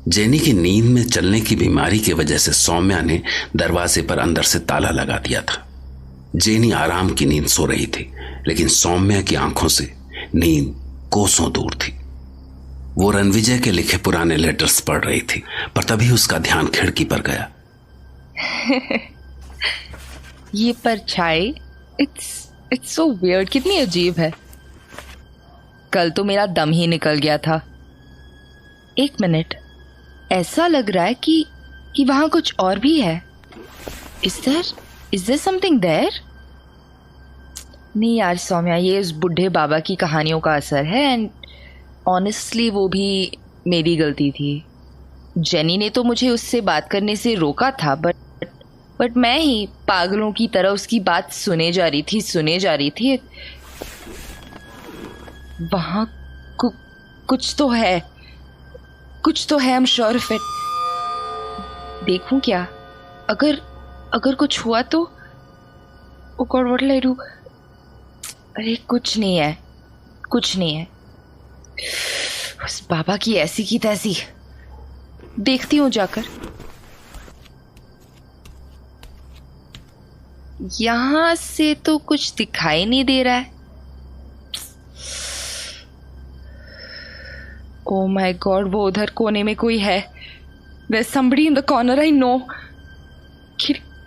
Jenny की नींद में चलने की बीमारी की वजह से सौम्या ने दरवाजे पर अंदर से ताला लगा दिया था। जेनी आराम की नींद सो रही थी, लेकिन सौम्या की आंखों से नींद कोसों दूर थी। वो रणविजय के लिखे पुराने लेटर्स पढ़ रही थी, पर तभी उसका ध्यान खिड़की पर गया। ये परछाई, इट्स सो वियर्ड, कितनी अजीब है। कल तो मेरा दम ही निकल गया था। एक मिनट, ऐसा लग रहा है कि वहां कुछ और भी है। Is there something there? नहीं यार सौम्या, ये उस बूढ़े बाबा की कहानियों का असर है, एंड ऑनेस्टली वो भी मेरी गलती थी। जेनी ने तो मुझे उससे बात करने से रोका था, बट मैं ही पागलों की तरह उसकी बात सुने जा रही थी। वहां कुछ तो है, I am sure of it. देखूं क्या? अगर कुछ हुआ तो oh God, what will I do? अरे कुछ नहीं है। उस बाबा की ऐसी की तैसी। देखती हूँ जाकर। यहां से तो कुछ दिखाई नहीं दे रहा है। ओ माय गॉड, वो उधर कोने में कोई है। There's somebody in the corner, I know.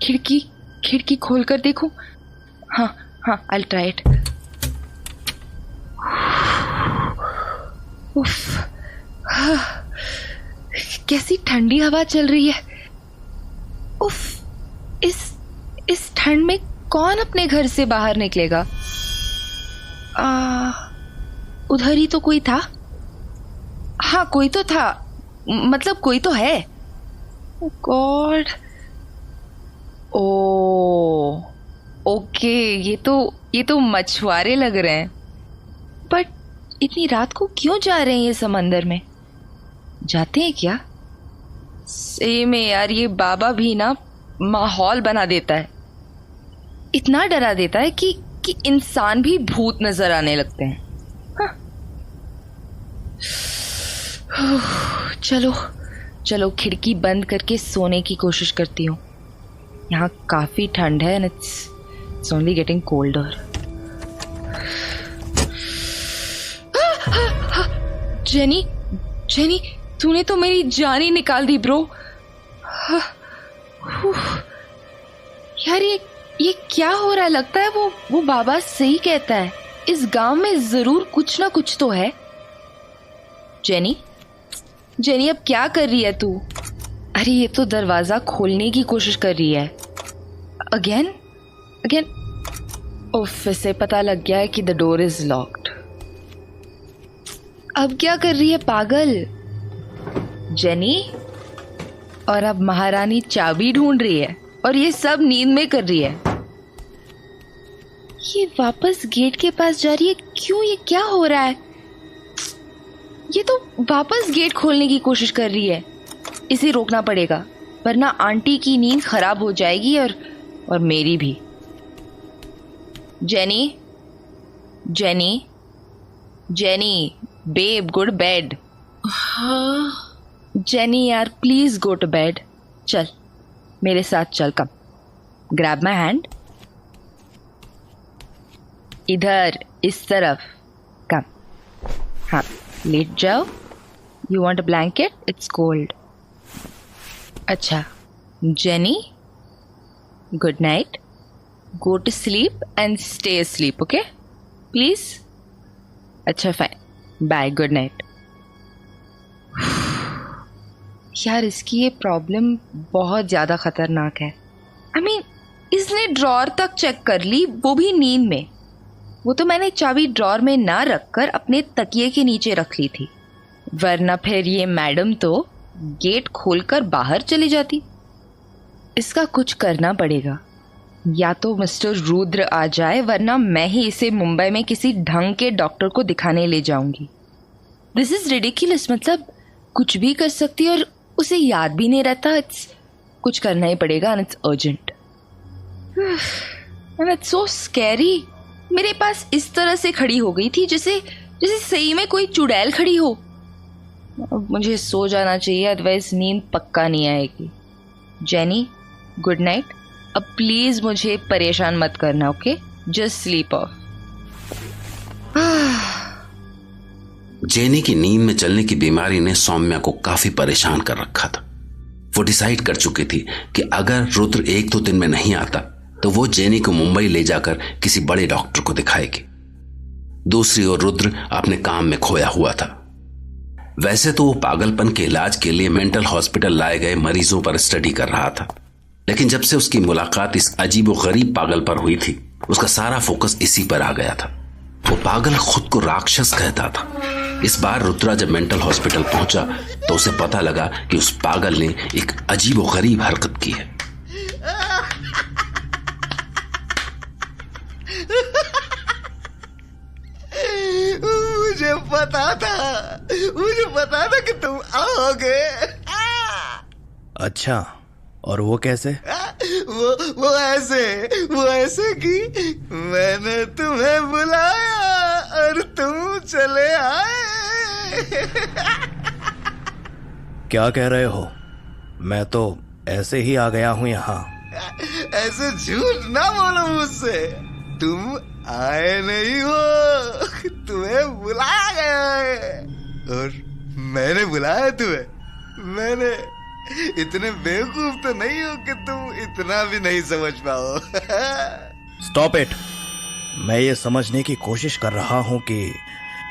खिड़की खोल कर देखूं? हाँ, I'll try it. उफ, कैसी ठंडी हवा चल रही है। उफ, इस ठंड में कौन अपने घर से बाहर निकलेगा? उधर ही तो कोई था। हाँ, कोई तो था, मतलब कोई तो है। गॉड, ओके, ये तो मछुआरे लग रहे हैं। बट इतनी रात को क्यों जा रहे हैं ये समंदर में? जाते हैं क्या? सही में यार, ये बाबा भी ना माहौल बना देता है। इतना डरा देता है कि इंसान भी भूत नजर आने लगते हैं। चलो खिड़की बंद करके सोने की कोशिश करती हूँ। यहाँ काफी ठंड है, and it's only getting colder. Jenny, तूने तो मेरी जान ही निकाल दी ब्रो। यार ये क्या हो रहा है? लगता है वो बाबा सही कहता है। इस गांव में जरूर कुछ ना कुछ तो है। जेनी, अब क्या कर रही है तू? अरे ये तो दरवाजा खोलने की कोशिश कर रही है। अगेन उफ, इसे पता लग गया है कि द डोर इज लॉक्ड। अब क्या कर रही है पागल जेनी? और अब महारानी चाबी ढूंढ रही है, और ये सब नींद में कर रही है। ये वापस गेट के पास जा रही है क्यों? ये क्या हो रहा है? ये तो वापस गेट खोलने की कोशिश कर रही है। इसे रोकना पड़ेगा, वरना आंटी की नींद खराब हो जाएगी और मेरी भी। Jenny, babe, good bed. हाँ जेनी यार, प्लीज गो टू बेड। चल मेरे साथ चल, कम, ग्रैब माई हैंड। इधर, इस तरफ, कम। हाँ, लेट जाओ। You want a blanket? It's cold. अच्छा Jenny, good night, go to sleep and stay asleep, okay please? अच्छा फाइन, बाय, गुड नाइट। यार इसकी ये प्रॉब्लम बहुत ज्यादा खतरनाक है। आई मीन, इसने ड्रॉर तक चेक कर ली, वो भी नींद में। वो तो मैंने चाबी ड्रॉर में ना रखकर अपने तकिए के नीचे रख ली थी, वरना फिर ये मैडम तो गेट खोलकर बाहर चली जाती। इसका कुछ करना पड़ेगा, या तो मिस्टर रुद्र आ जाए, वरना मैं ही इसे मुंबई में किसी ढंग के डॉक्टर को दिखाने ले जाऊंगी। दिस इज रिडिकुलस, मतलब कुछ भी कर सकती है और उसे याद भी नहीं रहता। कुछ करना ही पड़ेगा, and it's urgent, and it's so scary. मेरे पास इस तरह से खड़ी हो गई थी जैसे सही में कोई चुड़ैल खड़ी हो। अब मुझे सो जाना चाहिए, अदरवाइज नींद पक्का नहीं आएगी। Jenny, good night. अब प्लीज मुझे परेशान मत करना, okay? Just sleep of. Jenny की नींद में चलने की बीमारी ने सौम्या को काफी परेशान कर रखा था। वो डिसाइड कर चुकी थी कि अगर रुद्र 1-2 दिन में नहीं आता तो वो जेनी को मुंबई ले जाकर किसी बड़े डॉक्टर को दिखाएगी। दूसरी ओर रुद्र अपने काम में खोया हुआ था। वैसे तो वो पागलपन के इलाज के लिए मेंटल हॉस्पिटल लाए गए मरीजों पर स्टडी कर रहा था, लेकिन जब से उसकी मुलाकात इस अजीबोगरीब पागल पर हुई थी, उसका सारा फोकस इसी पर आ गया था। वो पागल खुद को राक्षस कहता था। इस बार रुद्रा जब मेंटल हॉस्पिटल पहुंचा तो उसे पता लगा कि उस पागल ने एक अजीबोगरीब हरकत की है। मुझे पता था कि तुम आओगे। अच्छा, और वो कैसे? वो ऐसे कि मैंने तुम्हें बुलाया और तुम चले आए। क्या कह रहे हो? मैं तो ऐसे ही आ गया हूं यहाँ। ऐसे झूठ ना बोलो मुझसे। तुम आए नहीं हो, तुम्हें बुलाया गया है। और मैंने बुलाया तुम्हें। मैंने इतने बेवकूफ तो नहीं हो कि तुम इतना भी नहीं समझ पाओ। Stop it. मैं ये समझने की कोशिश कर रहा हूँ कि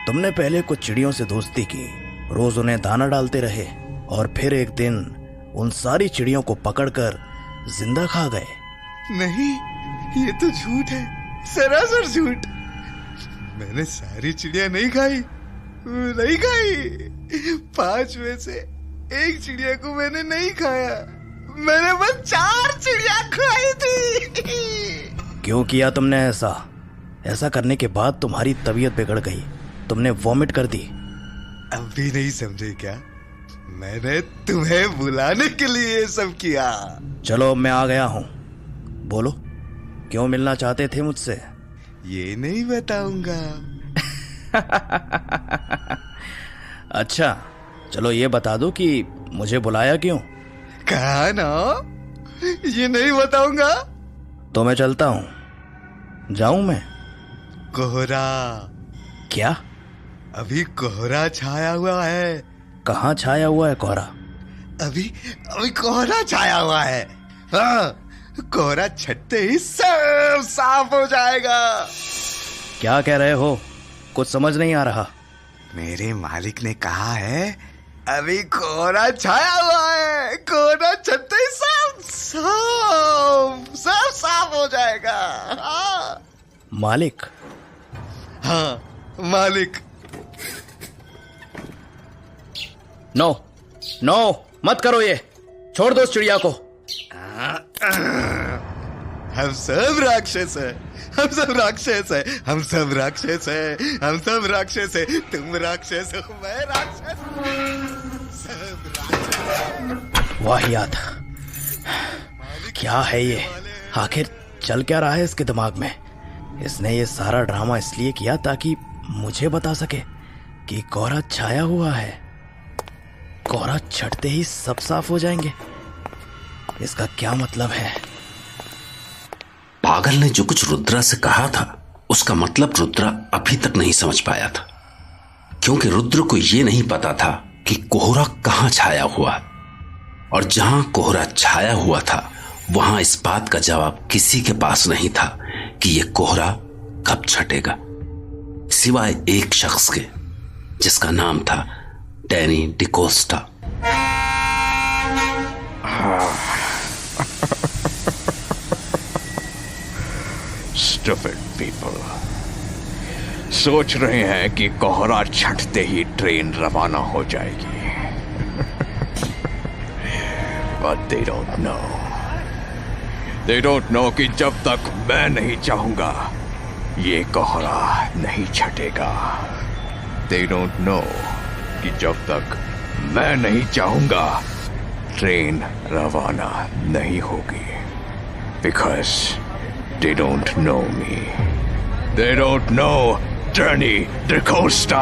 तुमने पहले कुछ चिड़ियों से दोस्ती की, रोज उन्हें दाना डालते रहे और फिर एक दिन उन सारी चिड़ियों को पकड़कर जिंदा खा गए। नहीं, ये तो झूठ है, सरासर झूठ। मैंने सारी चिड़िया नहीं खाई। 5 में से 1 चिड़िया को मैंने नहीं खाया। मैंने बस 4 चिड़िया खाई थी। क्यों किया तुमने ऐसा? ऐसा करने के बाद तुम्हारी तबीयत बिगड़ गई, तुमने वॉमिट कर दी। अब भी नहीं समझे क्या? मैंने तुम्हें बुलाने के लिए ये सब किया। चलो, मैं आ गया हूँ। बोलो, क्यों मिलना चाहते थे मुझसे? ये नहीं बताऊंगा। अच्छा, चलो ये बता दो कि मुझे बुलाया क्यों? कहा ना, ये नहीं बताऊंगा। तो मैं चलता हूँ। जाऊं मैं? कोहरा। क्या? अभी कोहरा छाया हुआ है। कहाँ छाया हुआ है कोहरा? अभी कोहरा छाया हुआ है। हाँ, कोहरा छटते ही सब साफ हो जाएगा। क्या कह रहे हो? कुछ समझ नहीं आ रहा। मेरे मालिक ने कहा है अभी कोहरा छाया हुआ है, कोहरा छटते ही सब साफ हो जाएगा। हाँ। मालिक? हाँ, मालिक। नो, मत करो ये। छोड़ दो उस चिड़िया को। हम सब राक्षस है। हम सब राक्षस है। तुम राक्षस हो, मैं राक्षस हूँ। सब राक्षस। वाहियात। क्या है ये? आखिर चल क्या रहा है इसके दिमाग में? इसने ये सारा ड्रामा इसलिए किया ताकि मुझे बता सके कि कोहरा छाया हुआ है। कोहरा छटते ही सब साफ हो जाएंगे। इसका क्या मतलब है? पागल ने जो कुछ रुद्रा से कहा था उसका मतलब रुद्रा अभी तक नहीं समझ पाया था, क्योंकि रुद्र को यह नहीं पता था कि कोहरा कहां छाया हुआ है। और जहां कोहरा छाया हुआ था वहां इस बात का जवाब किसी के पास नहीं था कि यह कोहरा कब छटेगा, सिवाय एक शख्स के जिसका नाम था डैनी डिकोस्टा। Stupid people. सोच रहे हैं कि कोहरा छटते ही ट्रेन रवाना हो जाएगी। But they don't know. They don't know कि जब तक मैं नहीं चाहूंगा ये कोहरा नहीं छटेगा। They don't know कि जब तक मैं नहीं चाहूंगा ट्रेन रवाना नहीं होगी। Because they don't know me. They don't know Danny DaCosta.